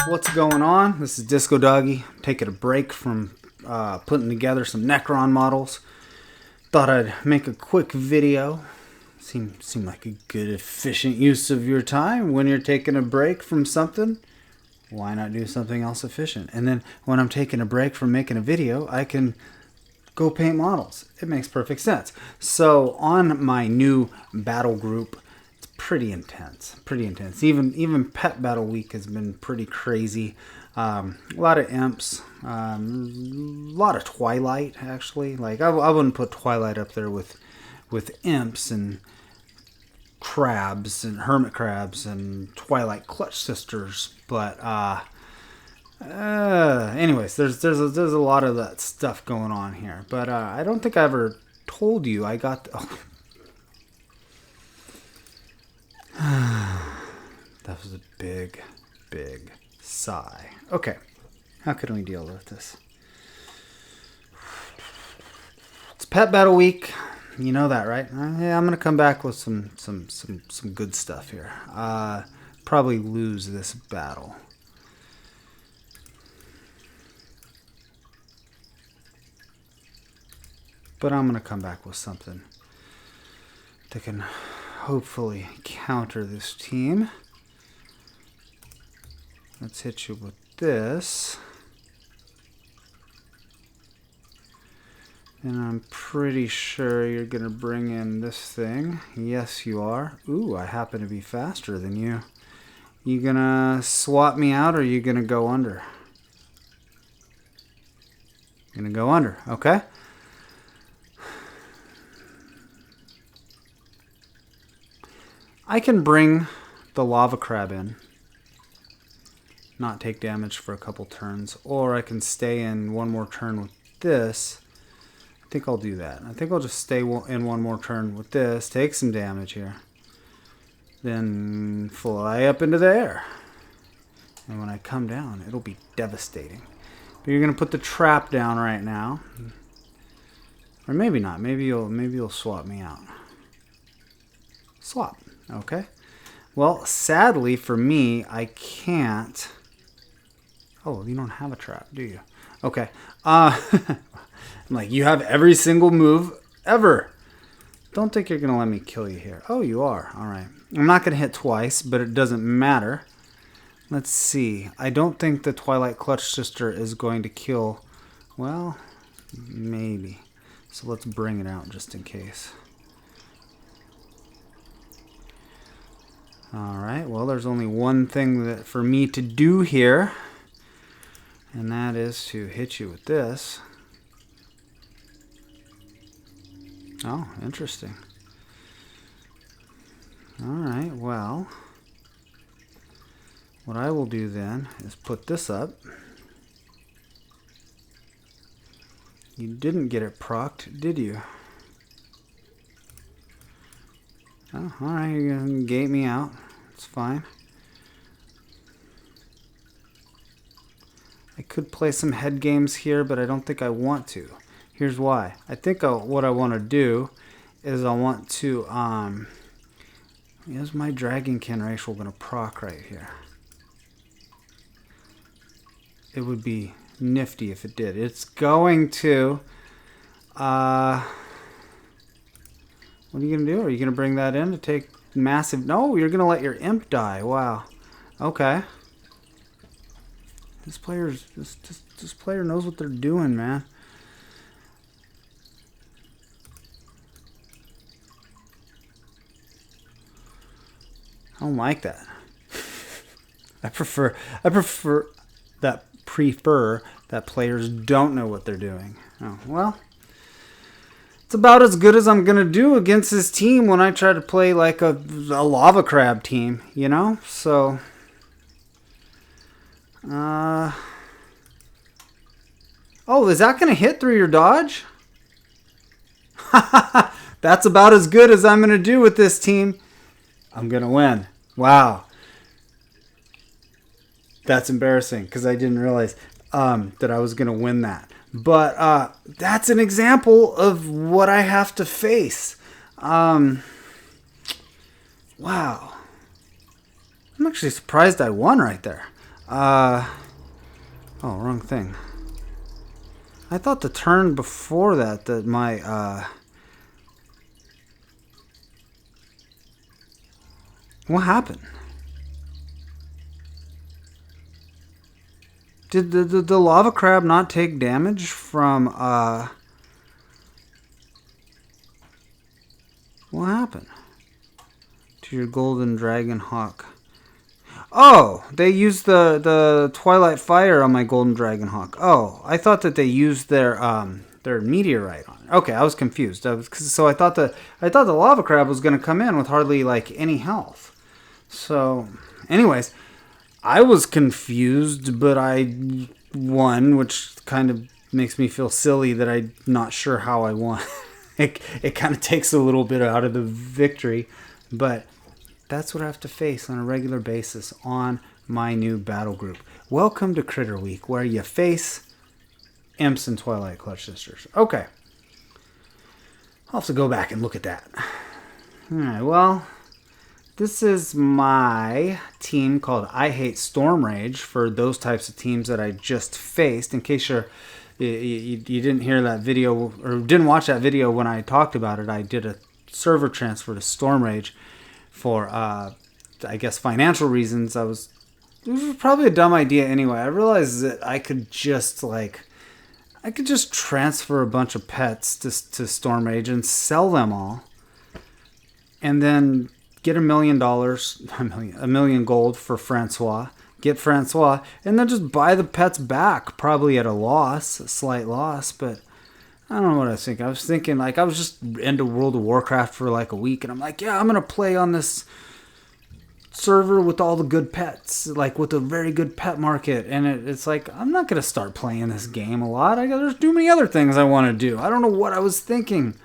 What's going on? This is Discodoggy. Taking a break from putting together some Necron models. Thought I'd make a quick video. Seemed like a good, efficient use of your time when you're taking a break from something. Why not do something else efficient? And then when I'm taking a break from making a video, I can go paint models. It makes perfect sense. So on my new battle group, it's pretty intense. Even Pet Battle Week has been pretty crazy. A lot of imps, a lot of Twilight actually. Like I wouldn't put Twilight up there with imps and crabs and hermit crabs and Twilight clutch sisters, but anyways, there's a lot of that stuff going on here. But I don't think I ever told you I got that was a big sigh. Okay, how can we deal with this? It's Pet Battle Week. You know that, right? Yeah, I'm gonna come back with some good stuff here. Probably lose this battle. But I'm gonna come back with something that can hopefully counter this team. Let's hit you with this. And I'm pretty sure you're going to bring in this thing. Yes, you are. Ooh, I happen to be faster than you. You going to swap me out or you going to go under? Going to go under, okay? I can bring the lava crab in. Not take damage for a couple turns. Or I can stay in one more turn with this. I think I'll do that. I think I'll just stay in one more turn with this, take some damage here, then fly up into the air. And when I come down, it'll be devastating. But you're gonna put the trap down right now, or maybe not. Maybe you'll swap me out. Swap. Okay. Well, sadly for me, I can't. Oh, you don't have a trap, do you? Okay. I'm like, you have every single move ever. Don't think you're going to let me kill you here. Oh, you are. All right. I'm not going to hit twice, but it doesn't matter. Let's see. I don't think the Twilight Clutch Sister is going to kill. Well, maybe. So let's bring it out just in case. All right. Well, there's only one thing for me to do here, and that is to hit you with this. Oh, interesting. Alright, well, what I will do then is put this up. You didn't get it procced, did you? Oh, alright, you're going to gate me out. It's fine. I could play some head games here, but I don't think I want to. Here's why. I think what I want to do is I want to, is my Dragonkin racial going to proc right here? It would be nifty if it did. It's going to, what are you going to do? Are you going to bring that in to take massive, no, you're going to let your imp die. Wow. Okay. This player knows what they're doing, man. I don't like that. I prefer that players don't know what they're doing. Oh, well, it's about as good as I'm gonna do against this team when I try to play like a lava crab team, you know? So oh, is that gonna hit through your dodge? That's about as good as I'm gonna do with this team. I'm gonna win. Wow. That's embarrassing because I didn't realize that I was going to win that. But that's an example of what I have to face. Wow. I'm actually surprised I won right there. Oh, wrong thing. I thought the turn before that my, what happened? Did the lava crab not take damage from, what happened to your golden Dragonhawk? Oh, they used the Twilight Fire on my golden Dragonhawk. Oh, I thought that they used their meteorite on it. Okay, I was confused. So I thought the lava crab was going to come in with hardly like any health. So, anyways, I was confused, but I won, which kind of makes me feel silly that I'm not sure how I won. It kind of takes a little bit out of the victory, but that's what I have to face on a regular basis on my new battle group. Welcome to Critter Week, where you face Imps and Twilight Clutch Sisters. Okay. I'll have to go back and look at that. Alright, well, this is my team called I Hate Stormrage for those types of teams that I just faced. In case you didn't hear that video, or didn't watch that video when I talked about it, I did a server transfer to Stormrage for, I guess, financial reasons. It was probably a dumb idea anyway. I realized that I could just transfer a bunch of pets to Stormrage and sell them all, and then get $1 million, a million gold for Francois, get Francois, and then just buy the pets back, probably at a slight loss, but I don't know what I was thinking. I was thinking, like, I was just into World of Warcraft for like a week, and I'm like, yeah, I'm going to play on this server with all the good pets, like with a very good pet market, and it's like, I'm not going to start playing this game a lot. There's too many other things I want to do. I don't know what I was thinking.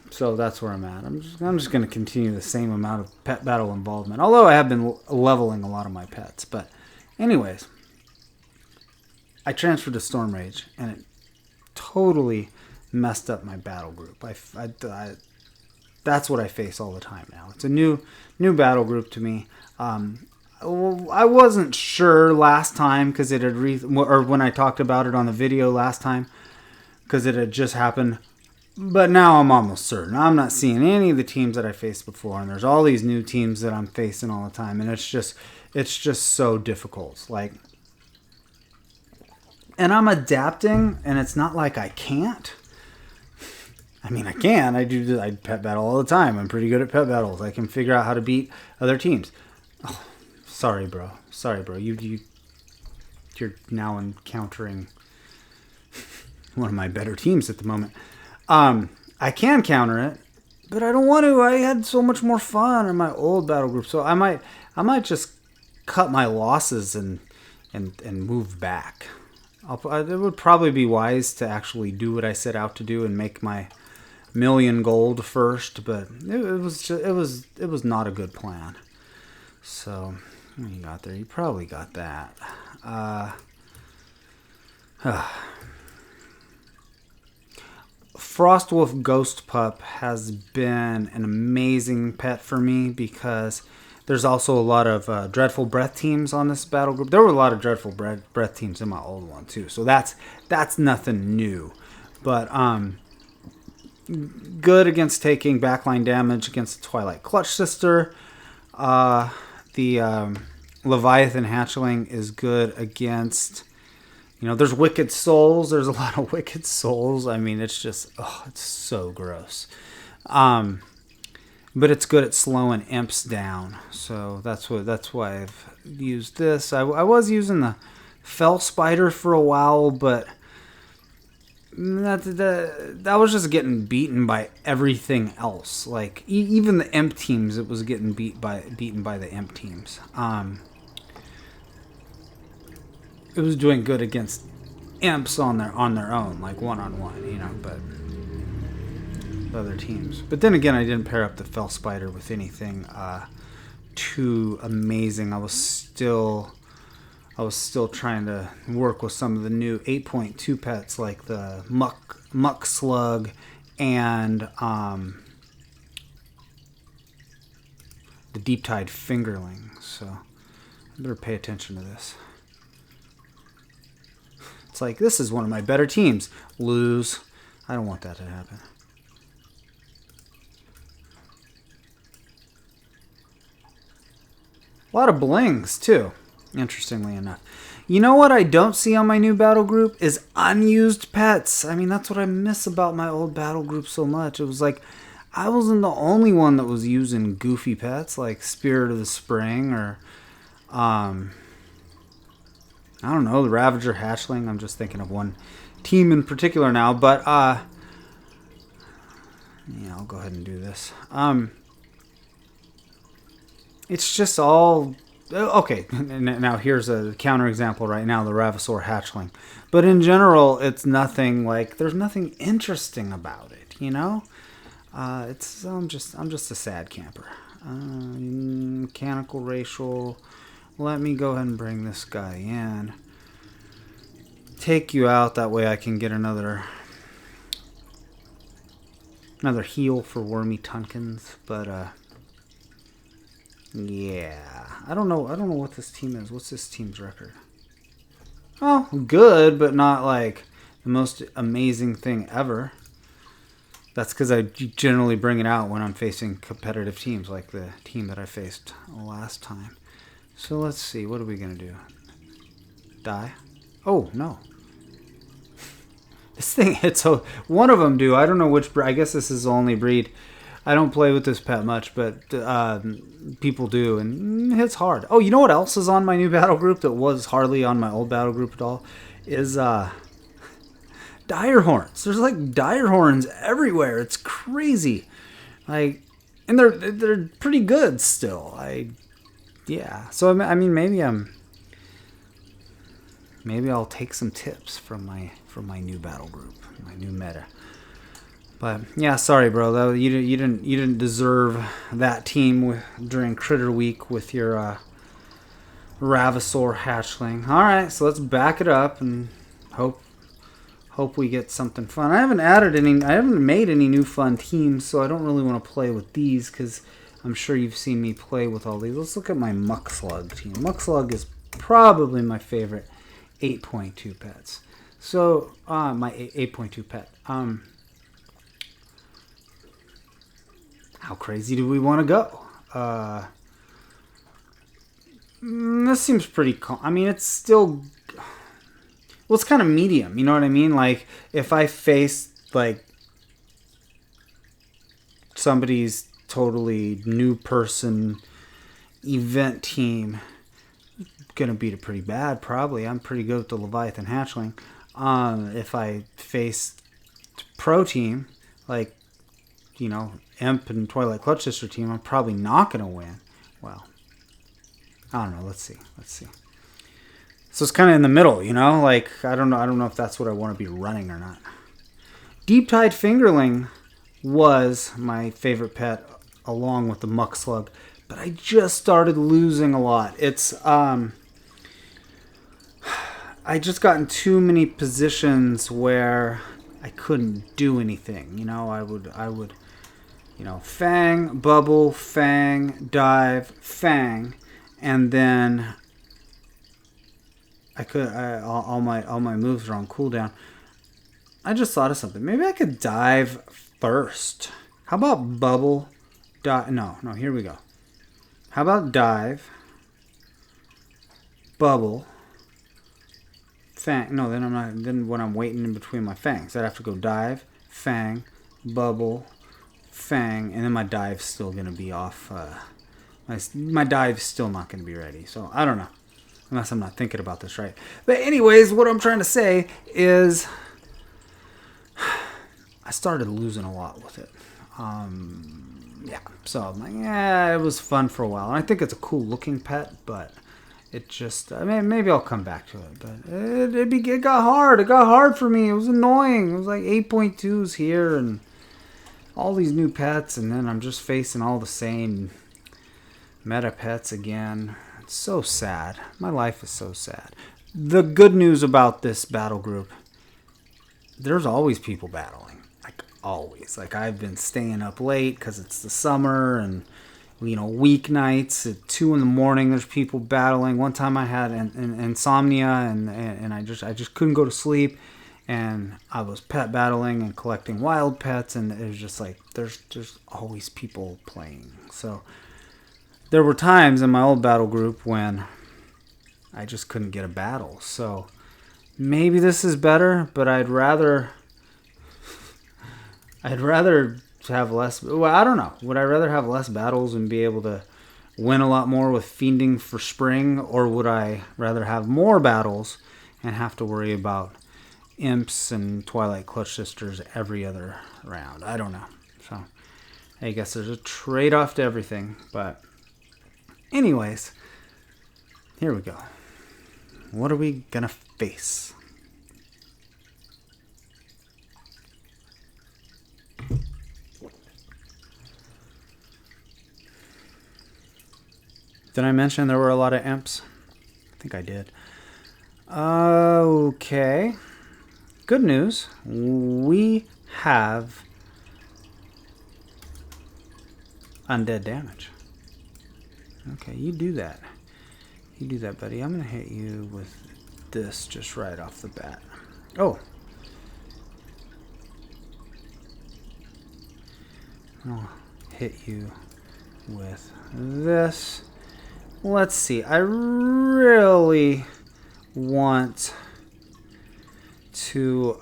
So that's where I'm at. I'm just going to continue the same amount of pet battle involvement, although I have been leveling a lot of my pets. But anyways, I transferred to Stormrage, and it totally messed up my battle group. That's what I face all the time now. It's a new battle group to me. I wasn't sure last time because it had or when I talked about it on the video last time, because it had just happened. But now I'm almost certain. I'm not seeing any of the teams that I faced before, and there's all these new teams that I'm facing all the time, and it's just so difficult. Like, and I'm adapting, and it's not like I can't. I mean, I can. I pet battle all the time. I'm pretty good at pet battles. I can figure out how to beat other teams. Oh, sorry, bro. You're now encountering one of my better teams at the moment. I can counter it, but I don't want to. I had so much more fun in my old battle group, so I might just cut my losses and move back. It would probably be wise to actually do what I set out to do and make my $1 million gold first, but it was not a good plan. So what you got there? You probably got that. Frostwolf Ghost Pup has been an amazing pet for me because there's also a lot of Dreadful Breath teams on this battle group. There were a lot of Dreadful Breath teams in my old one too, so that's nothing new. But good against taking backline damage against the Twilight Clutch Sister. The Leviathan Hatchling is good against... there's Wicked Souls. There's a lot of Wicked Souls. I mean, it's just, it's so gross. But it's good at slowing imps down. So that's why I've used this. I was using the Felspider for a while, but that was just getting beaten by everything else. Like even the imp teams, it was getting beaten by the imp teams. It was doing good against imps on their own, like one-on-one, but other teams. But then again, I didn't pair up the Felspider with anything too amazing. I was still trying to work with some of the new 8.2 pets like the Muck Slug and the Deeptide Fingerling. So better pay attention to this. It's like, this is one of my better teams. Lose. I don't want that to happen. A lot of blings, too, interestingly enough. You know what I don't see on my new battle group is unused pets. I mean, that's what I miss about my old battle group so much. It was like, I wasn't the only one that was using goofy pets like Spirit of the Spring or, I don't know, the Ravager Hatchling. I'm just thinking of one team in particular now, but, yeah, I'll go ahead and do this. It's just all... Okay, now here's a counterexample right now, the Ravasaur Hatchling. But in general, it's nothing like... There's nothing interesting about it, you know? I'm just a sad camper. Mechanical racial. Let me go ahead and bring this guy in. Take you out, that way I can get another heal for Wyrmy Tunkins, but yeah. I don't know what this team is. What's this team's record? Oh, good, but not like the most amazing thing ever. That's because I generally bring it out when I'm facing competitive teams, like the team that I faced last time. So let's see, what are we gonna do? Die? Oh, no. This thing hits, so one of them do. I don't know which breed. I guess this is the only breed. I don't play with this pet much, but people do, and it hits hard. Oh, you know what else is on my new battle group that was hardly on my old battle group at all? Is dire horns. There's like dire horns everywhere. It's crazy. Like, and they're pretty good still. Yeah. So I mean, maybe I'll take some tips from my new battle group, my new meta. But yeah, sorry, bro. You didn't deserve that team during Critter Week with your Ravasaur Hatchling. All right, so let's back it up and hope we get something fun. I haven't made any new fun teams, so I don't really want to play with these because I'm sure you've seen me play with all these. Let's look at my Muck Slug team. Muck Slug is probably my favorite 8.2 pets. So my 8.2 pet. How crazy do we want to go? This seems pretty calm. I mean, it's still... Well, it's kind of medium, you know what I mean? Like, if I face, like, somebody's totally new person event team, gonna beat it pretty bad, probably. I'm pretty good with the Leviathan Hatchling. If I face pro team, like, you know, Imp and Twilight Clutch Sister team, I'm probably not gonna win. Well, I don't know. Let's see. So it's kind of in the middle, you know? Like, I don't know if that's what I want to be running or not. Deeptide Fingerling was my favorite pet along with the Muck Slug, but I just started losing a lot. It's, I just got in too many positions where I couldn't do anything. You know, I would, you know, Fang, Bubble, Fang, Dive, Fang, and then all my moves are on cooldown. I just thought of something. Maybe I could dive first. How about bubble? No, here we go. How about dive, bubble, fang? No, then I'm not. Then when I'm waiting in between my fangs, I'd have to go dive, fang, bubble, fang, and then my dive's still gonna be off. My dive's still not gonna be ready. So I don't know. Unless I'm not thinking about this right. But anyways, what I'm trying to say is I started losing a lot with it. Yeah. So I'm like, yeah, it was fun for a while. And I think it's a cool looking pet, but it just, I mean, maybe I'll come back to it. But it got hard. It got hard for me. It was annoying. It was like 8.2s here and all these new pets. And then I'm just facing all the same meta pets again. It's so sad. My life is so sad. The good news about this battle group, there's always people battling. Like, always. Like, I've been staying up late because it's the summer and, you know, weeknights at 2 in the morning. There's people battling. One time I had an insomnia, and I just couldn't go to sleep, and I was pet battling and collecting wild pets, and it was just like there's always people playing. So there were times in my old battle group when I just couldn't get a battle. So maybe this is better, but I'd rather have less. Well, I don't know. Would I rather have less battles and be able to win a lot more with fiending for spring, or would I rather have more battles and have to worry about imps and Twilight Clutch Sisters every other round? I don't know. So I guess there's a trade-off to everything. But anyways, here we go. What are we gonna face? Did I mention there were a lot of imps? I think I did. Okay. Good news. We have undead damage. Okay, you do that. You do that, buddy. I'm going to hit you with this just right off the bat. Oh. I'll hit you with this. Let's see. I really want to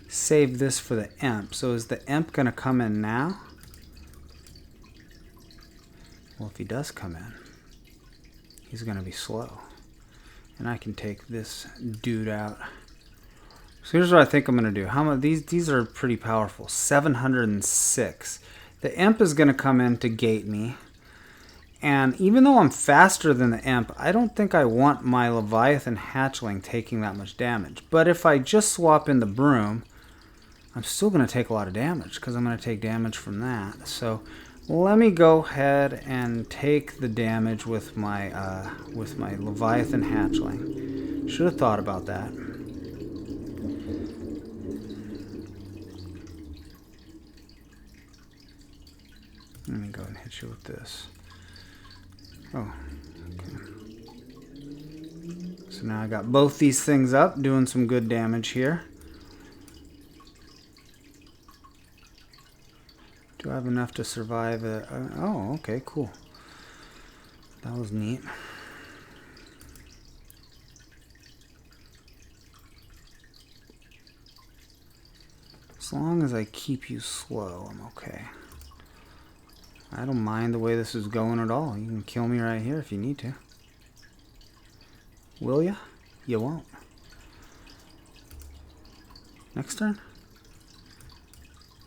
save this for the imp. So is the imp going to come in now? Well, if he does come in, he's going to be slow. And I can take this dude out. So here's what I think I'm going to do. How much? These are pretty powerful. 706. The imp is going to come in to gate me. And even though I'm faster than the imp, I don't think I want my Leviathan Hatchling taking that much damage. But if I just swap in the Broom, I'm still going to take a lot of damage because I'm going to take damage from that. So let me go ahead and take the damage with my Leviathan Hatchling. Should have thought about that. Let me go ahead and hit you with this. Oh, okay. So now I got both these things up, doing some good damage here. Do I have enough to survive it? Oh, okay, cool. That was neat. As long as I keep you slow, I'm okay. I don't mind the way this is going at all. You can kill me right here if you need to. Will ya? You won't. Next turn?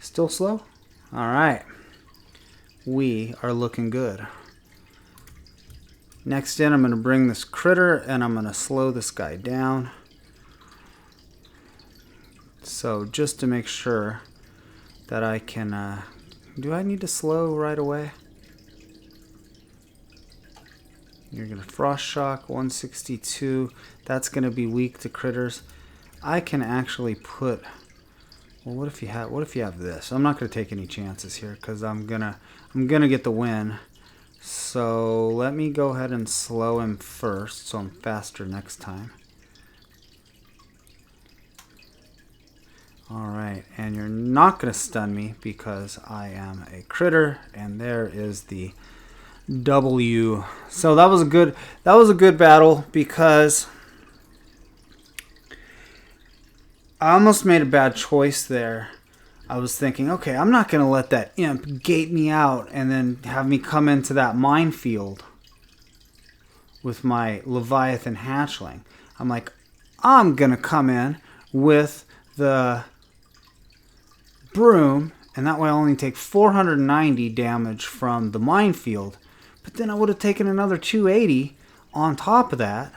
Still slow? Alright. We are looking good. Next in, I'm going to bring this critter and I'm going to slow this guy down. So just to make sure that I can... do I need to slow right away? You're going to Frost Shock, 162. That's going to be weak to critters. I can actually put... Well, what if you have this? I'm not going to take any chances here because I'm gonna get the win. So let me go ahead and slow him first so I'm faster next time. Alright, and you're not going to stun me because I am a critter, and there is the W. So that was a good battle because I almost made a bad choice there. I was thinking, okay, I'm not going to let that imp gate me out and then have me come into that minefield with my Leviathan Hatchling. I'm like, I'm going to come in with the Broom, and that way I only take 490 damage from the minefield. But then I would have taken another 280 on top of that.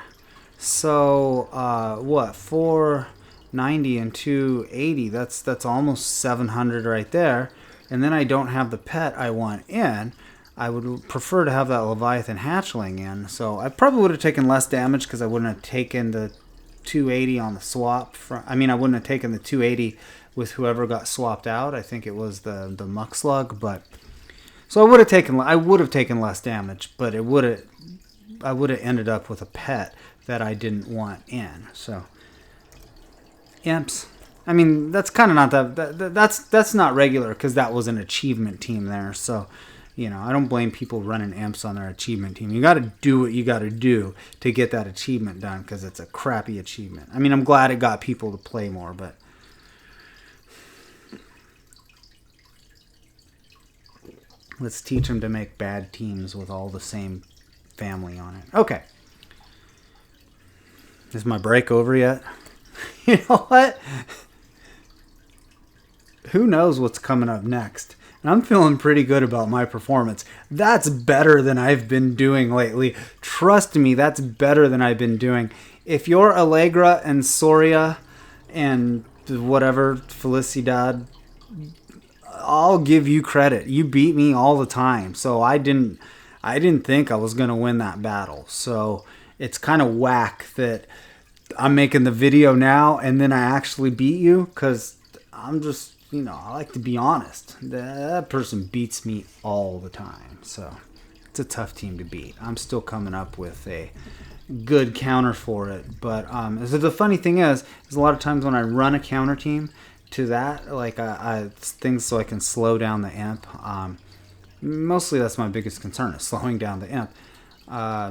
So, what? 490 and 280. That's almost 700 right there. And then I don't have the pet I want in. I would prefer to have that Leviathan Hatchling in. So I probably would have taken less damage because I wouldn't have taken the 280 on the swap. I wouldn't have taken the 280 with whoever got swapped out. I think it was the Muck Slug, but so I would have taken less damage, but I would have ended up with a pet that I didn't want in. So imps. I mean, that's kind of not that's not regular because that was an achievement team there. So, you know, I don't blame people running imps on their achievement team. You got to do what you got to do to get that achievement done because it's a crappy achievement. I mean, I'm glad it got people to play more, but let's teach them to make bad teams with all the same family on it. Okay. Is my break over yet? You know what? Who knows what's coming up next? And I'm feeling pretty good about my performance. That's better than I've been doing lately. Trust me, that's better than I've been doing. If you're Allegra and Soria and whatever, Felicidad, I'll give you credit. You beat me all the time. So I didn't think I was going to win that battle. So it's kind of whack that I'm making the video now and then I actually beat you because I'm just, you know, I like to be honest. That person beats me all the time. So it's a tough team to beat. I'm still coming up with a good counter for it. But so the funny thing is a lot of times when I run a counter team to that, like things so I can slow down the imp. Mostly that's my biggest concern is slowing down the imp.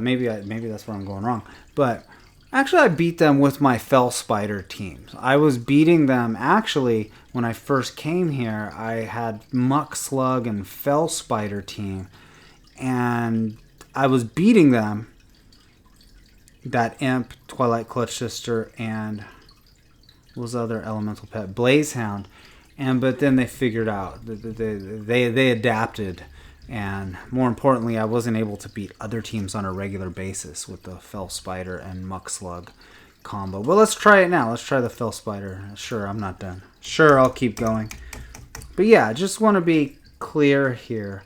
Maybe that's where I'm going wrong. But actually, I beat them with my Felspider teams. I was beating them, actually, when I first came here, I had Muck, Slug, and Felspider team. And I was beating them, that Imp, Twilight Clutch Sister, and what was the other elemental pet? Blazehound. But then they figured out, they adapted. And more importantly, I wasn't able to beat other teams on a regular basis with the Felspider and Muck Slug combo. But let's try it now. Let's try the Felspider. Sure, I'm not done. Sure, I'll keep going. But yeah, I just want to be clear here.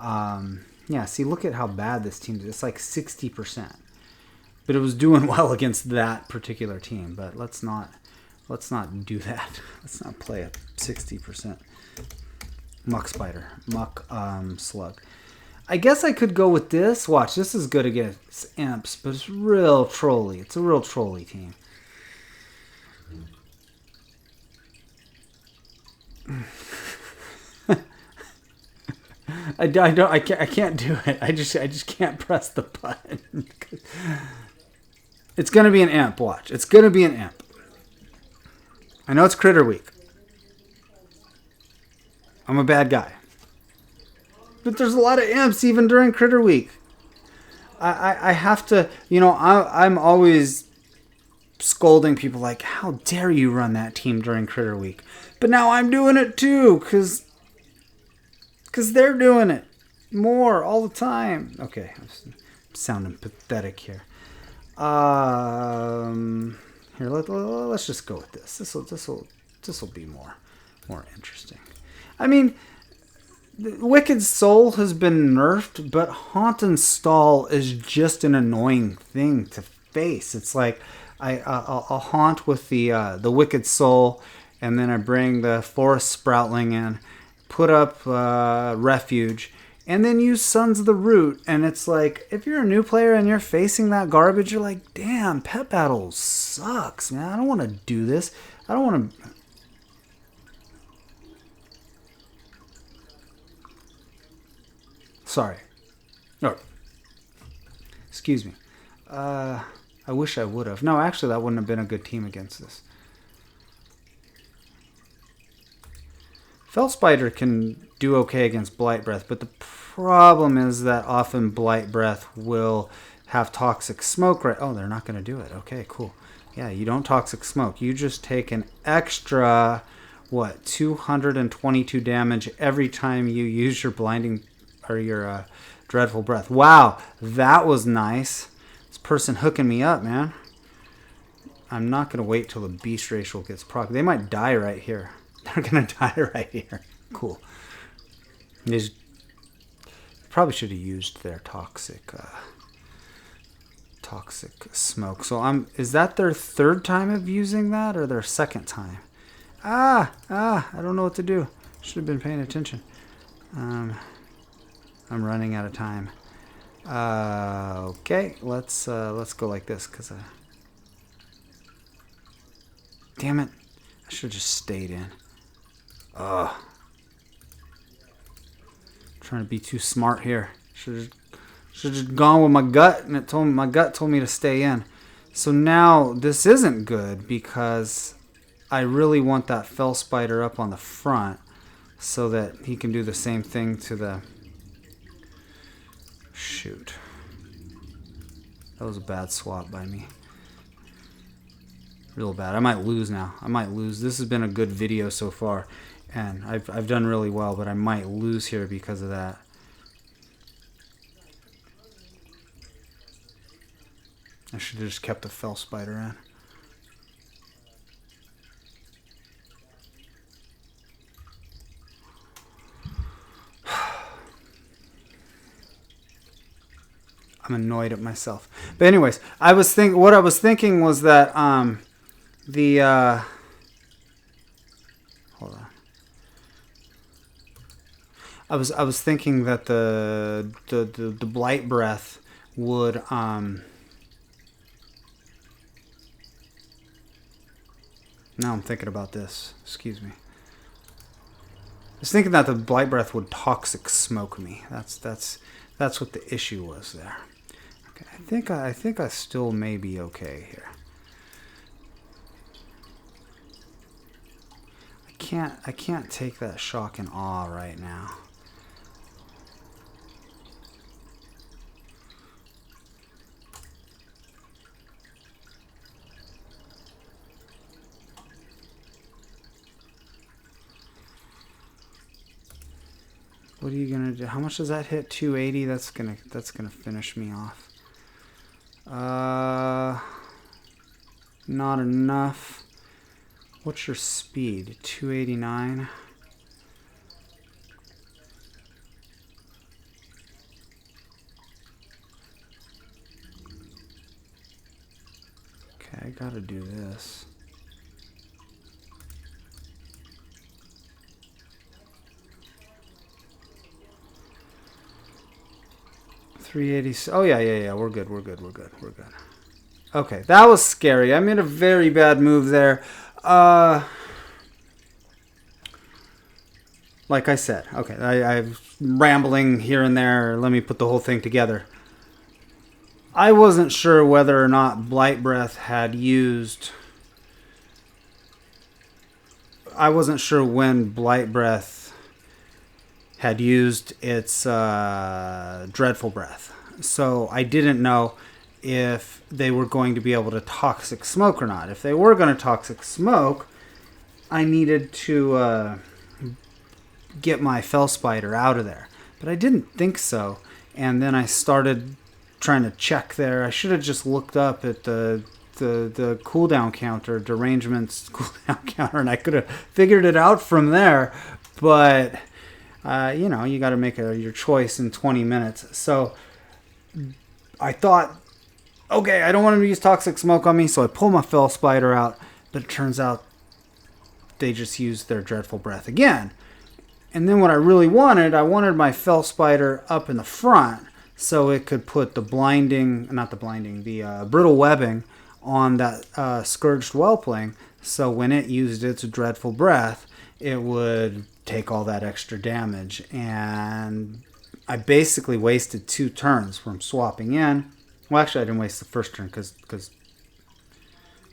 Yeah, see, look at how bad this team is. It's like 60%. But it was doing well against that particular team. But let's not do that. Let's not play at 60%. Muck Spider. Muck Slug. I guess I could go with this. Watch, this is good against imps, but it's real trolly. It's a real trolly team. I can't do it. I just can't press the button. It's gonna be an imp. Watch, it's gonna be an imp. I know it's Critter Week. I'm a bad guy. But there's a lot of imps even during Critter Week. I have to, you know, I'm always scolding people like, how dare you run that team during Critter Week? But now I'm doing it too, because they're doing it more all the time. Okay, I'm sounding pathetic here. Here, let's just go with this. This will be more interesting. I mean, Wicked Soul has been nerfed, but Haunt and Stall is just an annoying thing to face. It's like I'll haunt with the Wicked Soul, and then I bring the Forest Sproutling in, put up Refuge, and then use Sons of the Root. And it's like, if you're a new player and you're facing that garbage, you're like, damn, Pet Battle sucks, man. I don't want to do this. I don't want to... Sorry. Oh. Excuse me. I wish I would have. No, actually, that wouldn't have been a good team against this. Felspider can do okay against Blightbreath, but the problem is that often Blightbreath will have Toxic Smoke. Right? Oh, they're not going to do it. Okay, cool. Yeah, you don't Toxic Smoke. You just take an extra, 222 damage every time you use your blinding... or your Dreadful Breath. Wow, that was nice. This person hooking me up, man. I'm not going to wait till the Beast Racial gets proc. They might die right here. They're going to die right here. Cool. They probably should have used their Toxic Smoke. So is that their third time of using that or their second time? I don't know what to do. Should have been paying attention. I'm running out of time. Okay, let's go like this, cause damn it, I should have just stayed in. Trying to be too smart here. Should have just gone with my gut, and my gut told me to stay in. So now this isn't good because I really want that Felspider up on the front so that he can do the same thing to the... Shoot. That was a bad swap by me. Real bad. I might lose now. I might lose. This has been a good video so far, and I've done really well, but I might lose here because of that. I should have just kept the Felspider in. I'm annoyed at myself. But anyways, what I was thinking was that hold on. I was thinking that the Blightbreath would now I'm thinking about this. Excuse me. I was thinking that the Blightbreath would toxic smoke me. That's what the issue was there. Okay, I think I still may be okay here. I can't take that shock and awe right now. What are you gonna do? How much does that hit? 280. That's gonna finish me off. Not enough. What's your speed? 289. Okay, I gotta do this. Oh yeah. We're good. Okay, that was scary. I made a very bad move there. Like I said, okay, I'm rambling here and there. Let me put the whole thing together. I wasn't sure whether or not Blightbreath had used... I wasn't sure when Blightbreath had used its Dreadful Breath. So I didn't know if they were going to be able to toxic smoke or not. If they were going to toxic smoke, I needed to get my Felspider out of there. But I didn't think so. And then I started trying to check there. I should have just looked up at the cooldown counter, derangement's cooldown counter, and I could have figured it out from there. But, you know, you got to make your choice in 20 minutes. So I thought, okay, I don't want them to use toxic smoke on me, so I pull my Felspider out. But it turns out they just used their Dreadful Breath again. And then what I really wanted, I wanted my Felspider up in the front so it could put the brittle webbing on that Scourged Whelpling. So when it used its Dreadful Breath, it would take all that extra damage. And I basically wasted 2 turns from swapping in. Well, actually, I didn't waste the first turn because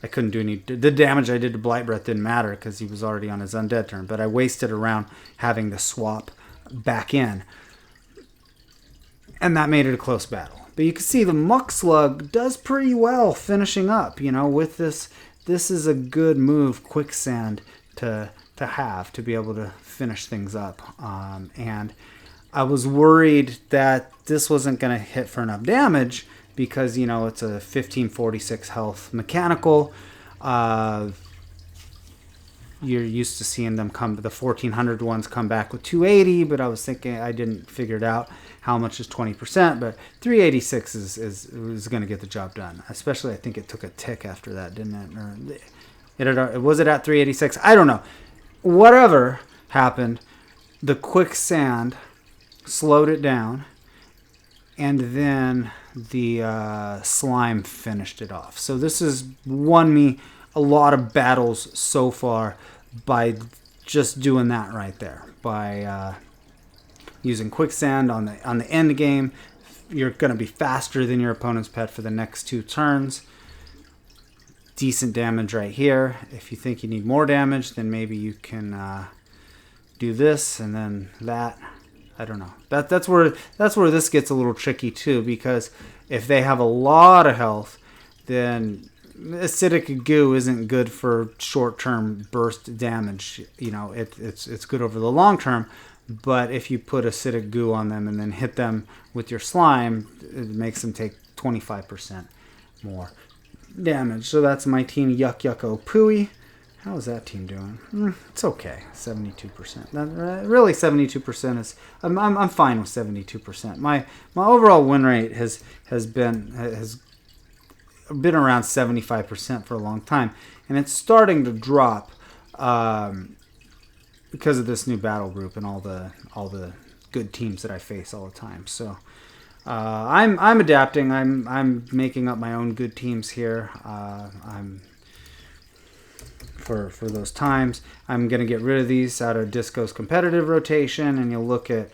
I couldn't do any... The damage I did to Blightbreath didn't matter because he was already on his undead turn. But I wasted around having to swap back in. And that made it a close battle. But you can see the Muck Slug does pretty well finishing up. You know, with this is a good move, Quicksand, to have, to be able to finish things up. And I was worried that this wasn't going to hit for enough damage because, you know, it's a 1546 health mechanical. You're used to seeing them come, the 1400 ones come back with 280, but I was thinking, I didn't figure it out how much is 20%, but 386 is going to get the job done. Especially, I think it took a tick after that, didn't it? Or Was it at 386? I don't know. Whatever happened, the quicksand slowed it down, and then the slime finished it off. So this has won me a lot of battles so far by just doing that right there. By using quicksand on the end game, you're going to be faster than your opponent's pet for the next 2 turns. Decent damage right here. If you think you need more damage, then maybe you can do this and then that. I don't know. That's where this gets a little tricky too, because if they have a lot of health, then acidic goo isn't good for short-term burst damage. You know, it's good over the long term, but if you put acidic goo on them and then hit them with your slime, it makes them take 25% more damage. So that's my team, Yuck, Yucko, Pooey. How is that team doing? It's okay, 72%. Really, 72% is. I'm fine with 72%. My overall win rate has been around 75% for a long time, and it's starting to drop because of this new battle group and all the good teams that I face all the time. So I'm adapting. I'm making up my own good teams here. I'm for those times. I'm gonna get rid of these out of Disco's competitive rotation, and you'll look at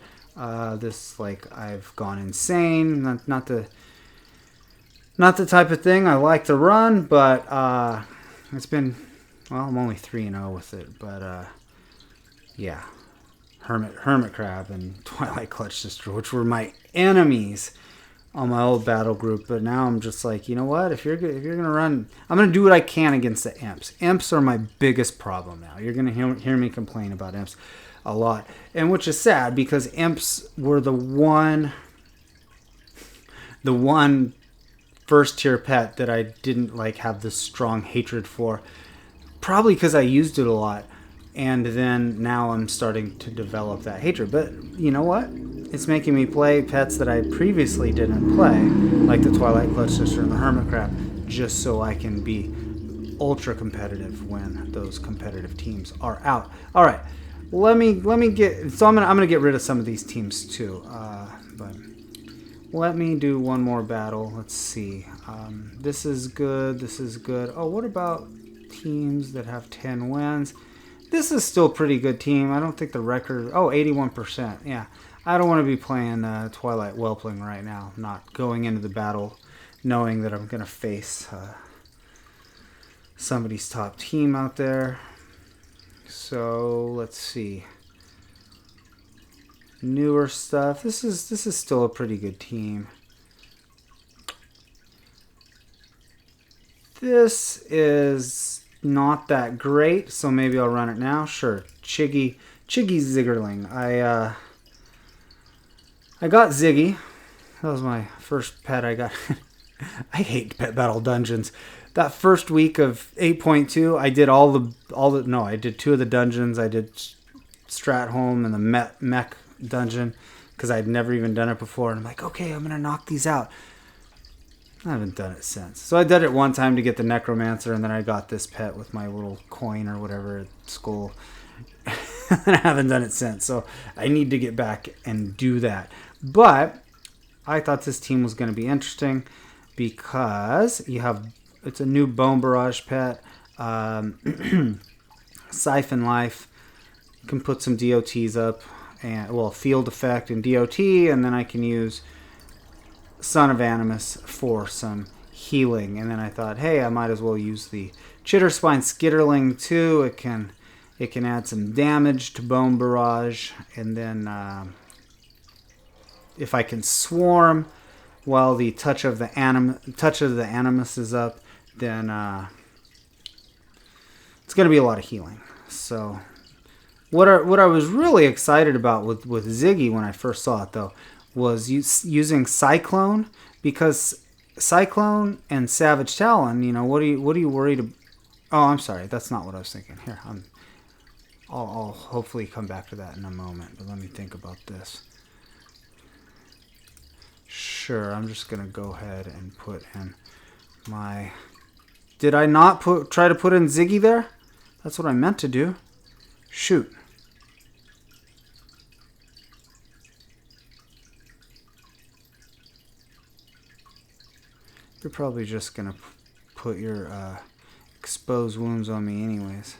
this like I've gone insane. Not the type of thing I like to run, but it's been, well, I'm only 3-0 with it, but yeah. Hermit Crab and Twilight Clutch Sister, which were my enemies on my old battle group, but now I'm just like, you know what? If you're gonna run, I'm gonna do what I can against the imps. Imps are my biggest problem now. You're gonna hear me complain about imps a lot, and which is sad because imps were the one first tier pet that I didn't like have this strong hatred for, probably because I used it a lot. And then now I'm starting to develop that hatred. But you know what? It's making me play pets that I previously didn't play, like the Twilight Clutch Sister and the Hermit Crab, just so I can be ultra competitive when those competitive teams are out. All right, let me get. So I'm gonna get rid of some of these teams too. But let me do one more battle. Let's see. This is good. This is good. Oh, what about teams that have 10 wins? This is still a pretty good team. I don't think the record... Oh, 81%. Yeah. I don't want to be playing Twilight Whelpling right now. Not going into the battle knowing that I'm going to face somebody's top team out there. So, let's see. Newer stuff. This is still a pretty good team. This is not that great, so maybe I'll run it now. Sure. Chiggy Ziggerling. I got Ziggy. That was my first pet I got. I hate pet battle dungeons. That first week of 8.2, I did I did 2 of the dungeons. I did Stratholme and the mech dungeon because I'd never even done it before, and I'm like, okay, I'm gonna knock these out. I haven't done it since. So I did it one time to get the Necromancer, and then I got this pet with my little coin or whatever at school. And I haven't done it since. So I need to get back and do that. But I thought this team was going to be interesting because it's a new Bone Barrage pet. Siphon Life. You can put some DOTs up, and field effect and DOT, and then I can use Son of Animus for some healing. And then I thought, hey, I might as well use the Chitterspine Skitterling too. It can add some damage to Bone Barrage, and then if I can swarm while the touch of the Animus is up, then it's going to be a lot of healing. So what I was really excited about with Ziggy when I first saw it though was using Cyclone, because Cyclone and Savage Talon, you know, what are you worried about? Oh, I'm sorry, that's not what I was thinking. Here, I'll hopefully come back to that in a moment, but let me think about this. Sure, I'm just gonna go ahead and put in my Did I not try to put in Ziggy there? That's what I meant to do. Shoot. You're probably just going to put your exposed wounds on me anyways.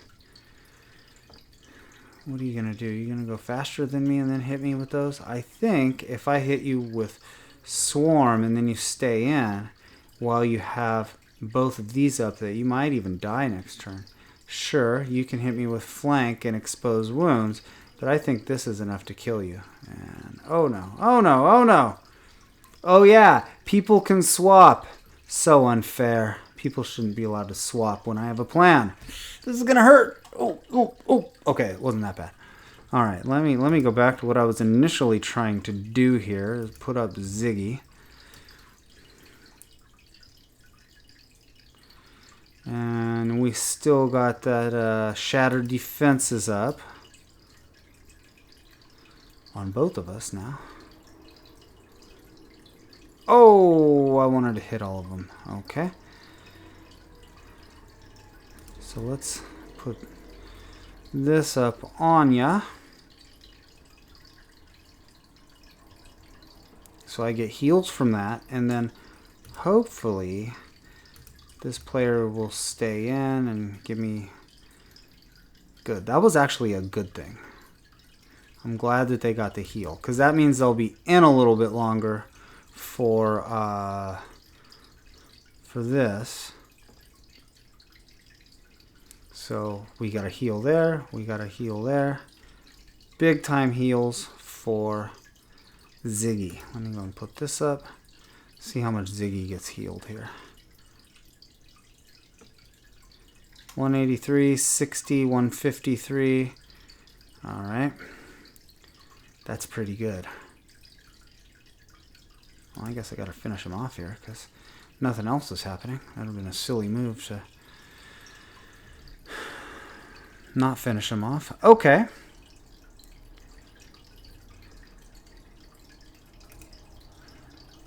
What are you going to do? You're going to go faster than me and then hit me with those? I think if I hit you with Swarm and then you stay in while you have both of these up there, you might even die next turn. Sure, you can hit me with Flank and expose wounds, but I think this is enough to kill you. And oh no, oh no, oh no! Oh yeah, people can swap. So unfair. People shouldn't be allowed to swap when I have a plan. This is gonna hurt. Oh, oh, oh. Okay, it wasn't that bad. All right, let me go back to what I was initially trying to do here. Put up Ziggy. And we still got that Shattered Defenses up on both of us now. Oh, I wanted to hit all of them. Okay. So let's put this up on ya. So I get heals from that, and then hopefully this player will stay in and give me... Good. That was actually a good thing. I'm glad that they got the heal, because that means they'll be in a little bit longer for this. So we got a heal there, we got a heal there. Big time heals for Ziggy. Let me go and put this up. See how much Ziggy gets healed here. 183, 60, 153. Alright. That's pretty good. Well, I guess I gotta finish him off here because nothing else is happening. That would have been a silly move to not finish him off. Okay.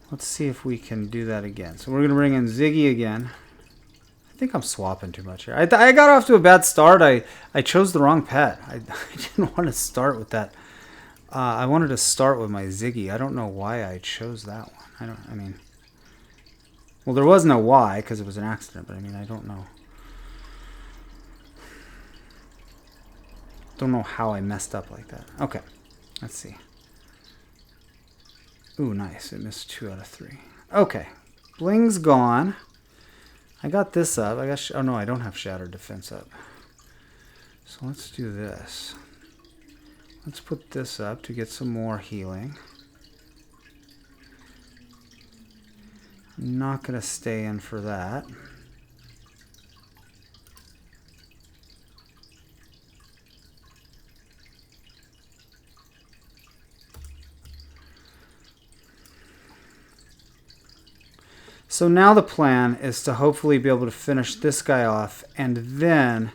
Let's see if we can do that again. So we're going to bring in Ziggy again. I think I'm swapping too much here. I got off to a bad start. I chose the wrong pet. I didn't want to start with that. I wanted to start with my Ziggy. I don't know why I chose that one. Well, there was no why because it was an accident, but I mean, I don't know. Don't know how I messed up like that. Okay, let's see. Ooh, nice. It missed 2 out of 3. Okay, Bling's gone. I got this up. Oh no, I don't have Shattered Defense up. So let's do this. Let's put this up to get some more healing. I'm not going to stay in for that. So now the plan is to hopefully be able to finish this guy off and then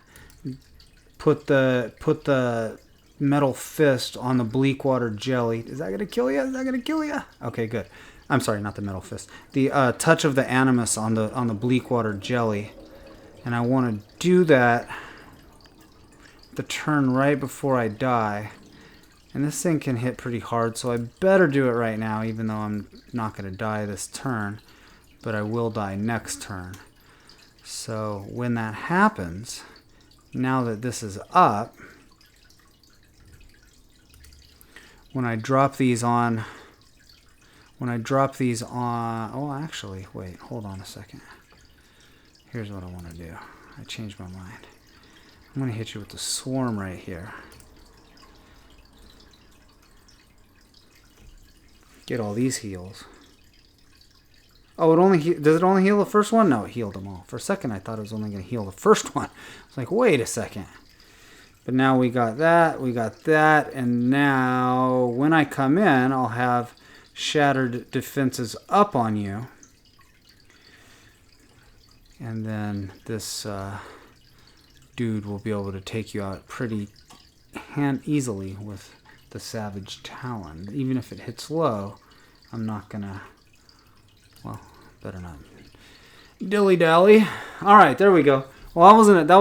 put the metal fist on the Bleakwater jelly. Is that going to kill you? Is that going to kill you? Okay, good. I'm sorry, not the metal fist. The touch of the animus on the Bleakwater jelly. And I want to do that the turn right before I die. And this thing can hit pretty hard, so I better do it right now, even though I'm not going to die this turn. But I will die next turn. So when that happens, now that this is up, when I drop these on, oh actually, wait, hold on a second. Here's what I want to do. I changed my mind. I'm going to hit you with the swarm right here. Get all these heals. Oh, does it only heal the first one? No, it healed them all. For a second, I thought it was only going to heal the first one. I was like, wait a second. But now we got that, and now when I come in, I'll have Shattered Defenses up on you. And then this dude will be able to take you out pretty easily with the Savage Talon. Even if it hits low, I'm not going to... Well, better not. Dilly dally. All right, there we go. Well, that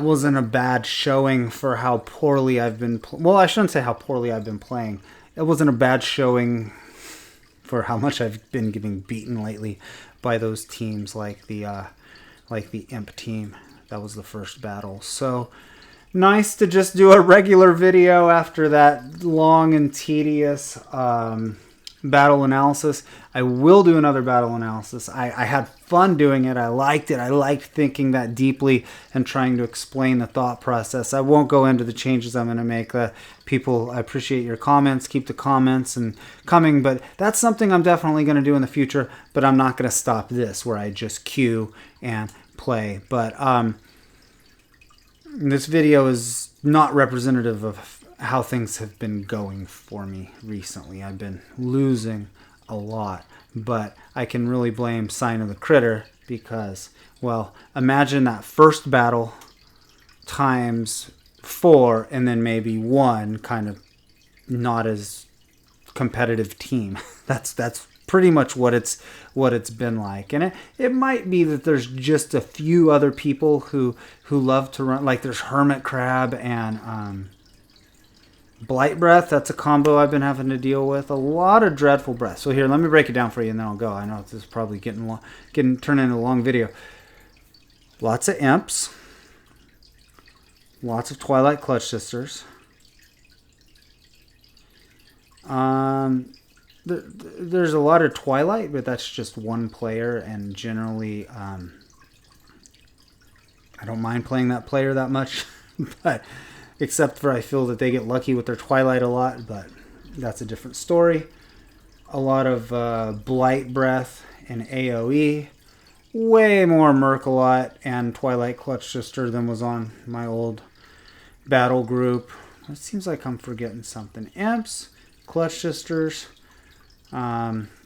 wasn't a bad showing for how poorly I've been. Well, I shouldn't say how poorly I've been playing. It wasn't a bad showing for how much I've been getting beaten lately by those teams, like the Imp team. That was the first battle. So nice to just do a regular video after that long and tedious battle analysis. I will do another battle analysis. I had fun doing it. I liked it. I liked thinking that deeply and trying to explain the thought process. I won't go into the changes I'm going to make. People, I appreciate your comments. Keep the comments and coming, but that's something I'm definitely going to do in the future, but I'm not going to stop this where I just queue and play. But this video is not representative of how things have been going for me recently. I've been losing a lot, but I can really blame Sign of the Critter because, well, imagine that first battle times 4 and then maybe 1 kind of not as competitive team. That's pretty much what it's been like. And it might be that there's just a few other people who love to run, like there's Hermit Crab and Blightbreath. That's a combo I've been having to deal with. A lot of Dreadful Breath. So here, let me break it down for you and then I'll go. I know this is probably turning into a long video. Lots of Imps. Lots of Twilight Clutch Sisters. There's a lot of Twilight, but that's just one player, and generally I don't mind playing that player that much, but except for I feel that they get lucky with their Twilight a lot, but that's a different story. A lot of Blightbreath and AoE. Way more Mercolot and Twilight Clutch Sister than was on my old battle group. It seems like I'm forgetting something. Imps, Clutch Sisters,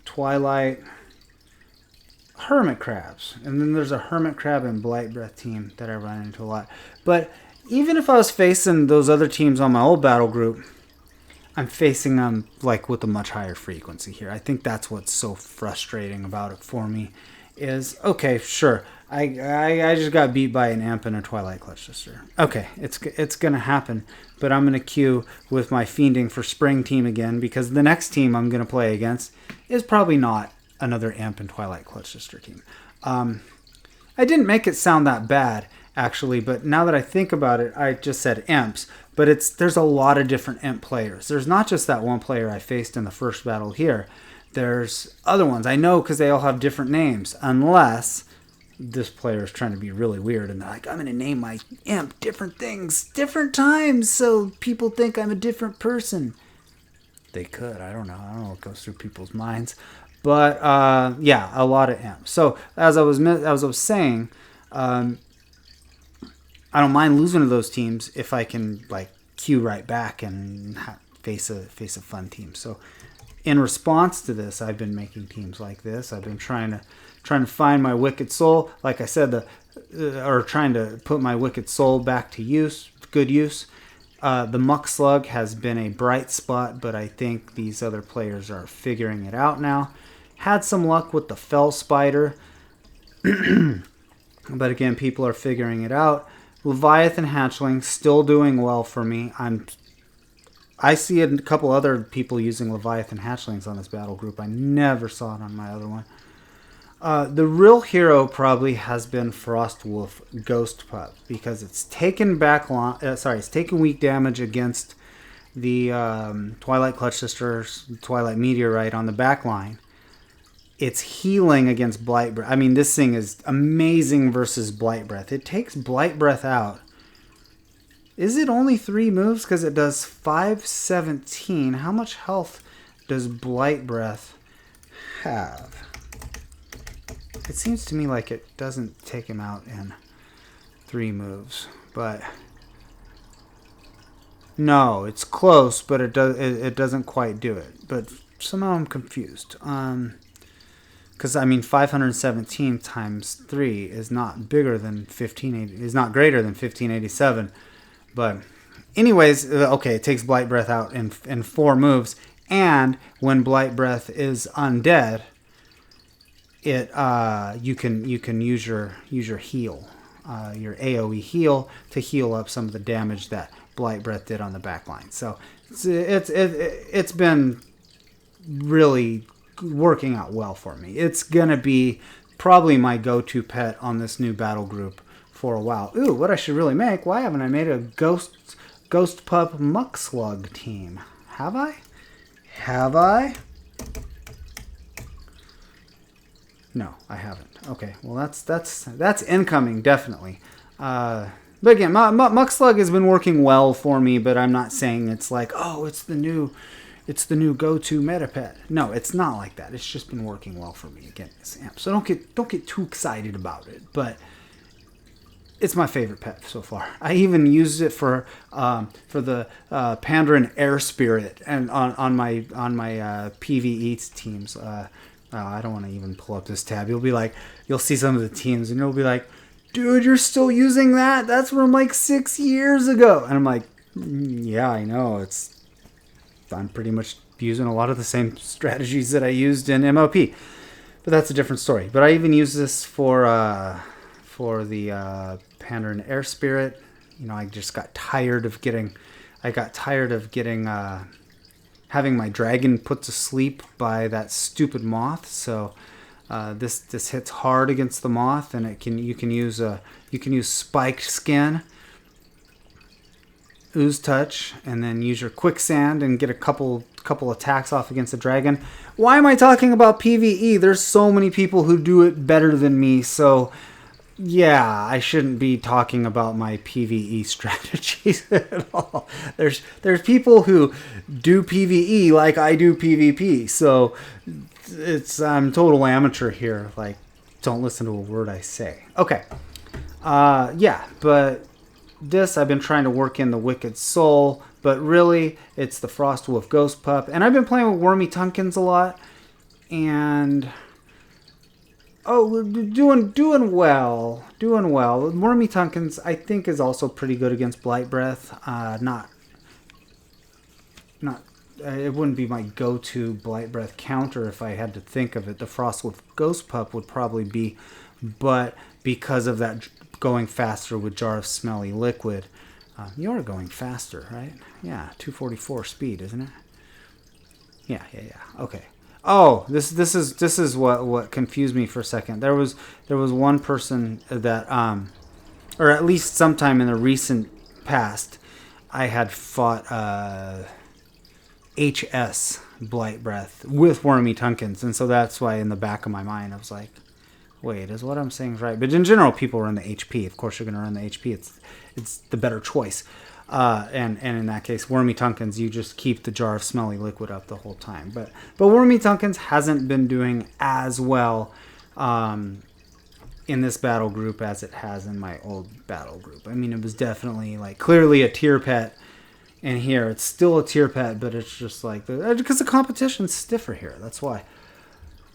Twilight, Hermit Crabs. And then there's a Hermit Crab and Blightbreath team that I run into a lot. But even if I was facing those other teams on my old battle group, I'm facing them like with a much higher frequency here. I think that's what's so frustrating about it for me is, okay, sure, I just got beat by an Imp and a Twilight Clutch Sister. Okay, it's going to happen, but I'm going to queue with my Fiending for Spring team again because the next team I'm going to play against is probably not another Imp and Twilight Clutch Sister team. I didn't make it sound that bad, actually, but now that I think about it, I just said Imps, but there's a lot of different Imp players. There's not just that one player I faced in the first battle here. There's other ones. I know because they all have different names, unless this player is trying to be really weird and they're like, I'm going to name my Imp different things, different times, so people think I'm a different person. They could. I don't know what goes through people's minds. But, yeah, a lot of Imps. So, as I was saying, I don't mind losing to those teams if I can, like, queue right back and face a fun team. So, in response to this, I've been making teams like this. I've been trying to find my Wicked Soul, like I said, or trying to put my Wicked Soul back to good use. The Muck Slug has been a bright spot, but I think these other players are figuring it out now. Had some luck with the Felspider, but again, people are figuring it out. Leviathan Hatchling still doing well for me. I see a couple other people using Leviathan Hatchlings on this battle group. I never saw it on my other one. The real hero probably has been Frostwolf Ghost Pup because it's taken it's taken weak damage against the Twilight Clutch Sisters, Twilight Meteorite on the back line. It's healing against Blightbreath. I mean, this thing is amazing versus Blightbreath. It takes Blightbreath out. Is it only 3 moves? Because it does 517. How much health does Blightbreath have? It seems to me like it doesn't take him out in 3 moves. But no, it's close, but it doesn't quite do it. But somehow I'm confused. Because I mean, 517 times 3 is not bigger than 1580. Is not greater than 1587. But anyways, okay, it takes Blightbreath out in 4 moves. And when Blightbreath is undead, it you can use your heal, your AOE heal to heal up some of the damage that Blightbreath did on the back line. So it's been really working out well for me. It's gonna be probably my go-to pet on this new battle group for a while. Ooh, what I should really make? Why haven't I made a ghost pup muck slug team? Have I? Have I? No, I haven't. Okay, well that's incoming, definitely. But again, Muck Slug has been working well for me, but I'm not saying it's like, oh, it's the new go-to meta pet. No, it's not like that. It's just been working well for me again, this amp. So don't get too excited about it, but it's my favorite pet so far. I even used it for the Pandaren Air Spirit and on my PvE teams. I don't want to even pull up this tab. You'll see some of the teams and you'll be like, dude, you're still using that? That's from like 6 years ago. And I'm like, yeah, I know. I'm pretty much using a lot of the same strategies that I used in MLP. But that's a different story. But I even use this for the Pandaren Air Spirit. You know, I just got tired of getting having my dragon put to sleep by that stupid moth. So this hits hard against the moth, and you can use spiked skin, ooze touch, and then use your quicksand and get a couple attacks off against the dragon. Why am I talking about PvE? There's so many people who do it better than me. So yeah, I shouldn't be talking about my PvE strategies at all. There's people who do PvE like I do PvP. So I'm total amateur here. Like, don't listen to a word I say. Okay. Yeah, but this I've been trying to work in the Wicked Soul, but really it's the Frostwolf Ghost Pup. And I've been playing with Wyrmy Tunkins a lot, and doing well. Wyrmy Tunkins, I think, is also pretty good against Blightbreath. It wouldn't be my go-to Blightbreath counter if I had to think of it. The Frostwolf Ghost Pup would probably be, but because of that going faster with Jar of Smelly Liquid, you are going faster, right? Yeah, 244 speed, isn't it? Yeah. Okay. Oh, this is what confused me for a second. There was one person that or at least sometime in the recent past, I had fought HS Blightbreath with Wyrmy Tunkins, and so that's why in the back of my mind I was like, wait, is what I'm saying right? But in general, people run the HP. Of course, you're going to run the HP. It's the better choice. And in that case, Wyrmy Tunkins, you just keep the Jar of Smelly Liquid up the whole time. But Wyrmy Tunkins hasn't been doing as well in this battle group as it has in my old battle group. I mean, it was definitely like clearly a tier pet. And here, it's still a tier pet, but it's just like, because the competition's stiffer here. That's why.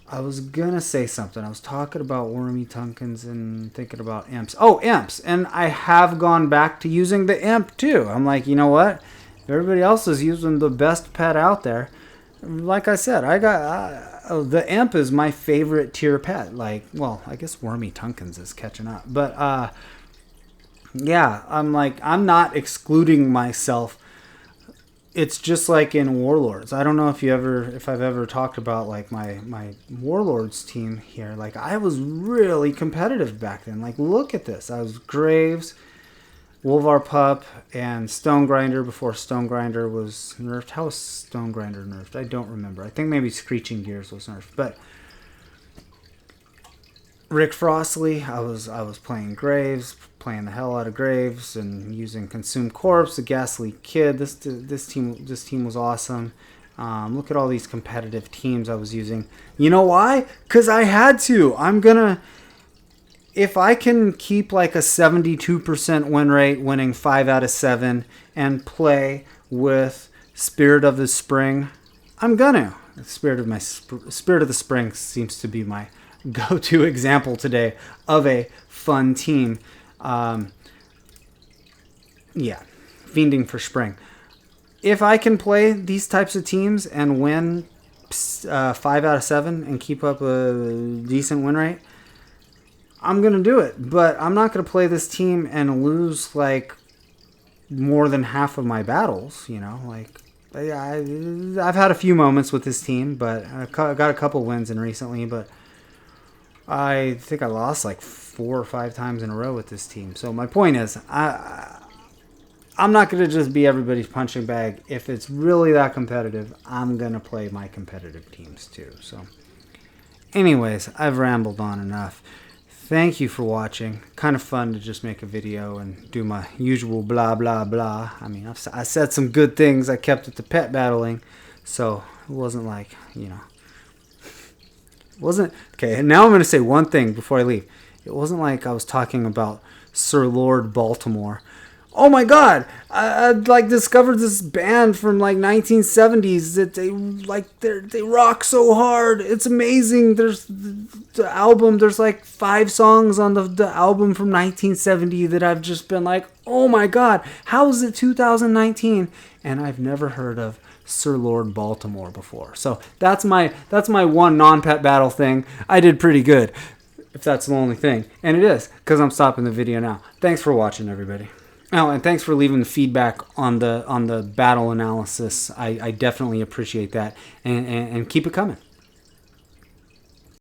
I was going to say something. I was talking about Wyrmy Tunkins and thinking about imps. Oh, imps. And I have gone back to using the imp, too. I'm like, you know what? Everybody else is using the best pet out there. Like I said, the imp is my favorite tier pet. Like, well, I guess Wyrmy Tunkins is catching up. But, yeah, I'm not excluding myself. It's just like in Warlords. I don't know if I've ever talked about like my Warlords team here. Like, I was really competitive back then. Like, look at this. I was Graves, Wolvar Pup, and Stone Grinder before Stone Grinder was nerfed. How was Stone Grinder nerfed? I don't remember. I think maybe Screeching Gears was nerfed. But Rick Frostley, I was playing Graves, playing the hell out of Graves, and using Consumed Corpse, the Ghastly Kid. This team was awesome. Look at all these competitive teams I was using. You know why? Because I had to. If I can keep like a 72% win rate, winning 5 out of 7, and play with Spirit of the Spring, I'm gonna. Spirit of the Spring seems to be my go-to example today of a fun team. Yeah, fiending for spring. If I can play these types of teams and win 5 out of 7 and keep up a decent win rate, I'm going to do it. But I'm not going to play this team and lose, like, more than half of my battles, you know. Like, I've had a few moments with this team, but I got a couple wins in recently, but I think I lost like 4 or 5 times in a row with this team. So my point is, I'm not going to just be everybody's punching bag. If it's really that competitive, I'm going to play my competitive teams too. So anyways, I've rambled on enough. Thank you for watching. Kind of fun to just make a video and do my usual blah, blah, blah. I mean, I said some good things. I kept it to pet battling. So it wasn't like, you know. It wasn't. Okay, and now I'm going to say one thing before I leave. It wasn't like I was talking about Sir Lord Baltimore. Oh my God! I like discovered this band from like 1970s that they rock so hard. It's amazing. There's the album. There's like 5 songs on the album from 1970 that I've just been like, oh my God! How is it 2019? And I've never heard of Sir Lord Baltimore before. So that's my one non-pet battle thing. I did pretty good, if that's the only thing, and it is because I'm stopping the video now. Thanks for watching, everybody. Oh, and thanks for leaving the feedback on the battle analysis. I definitely appreciate that, and keep it coming.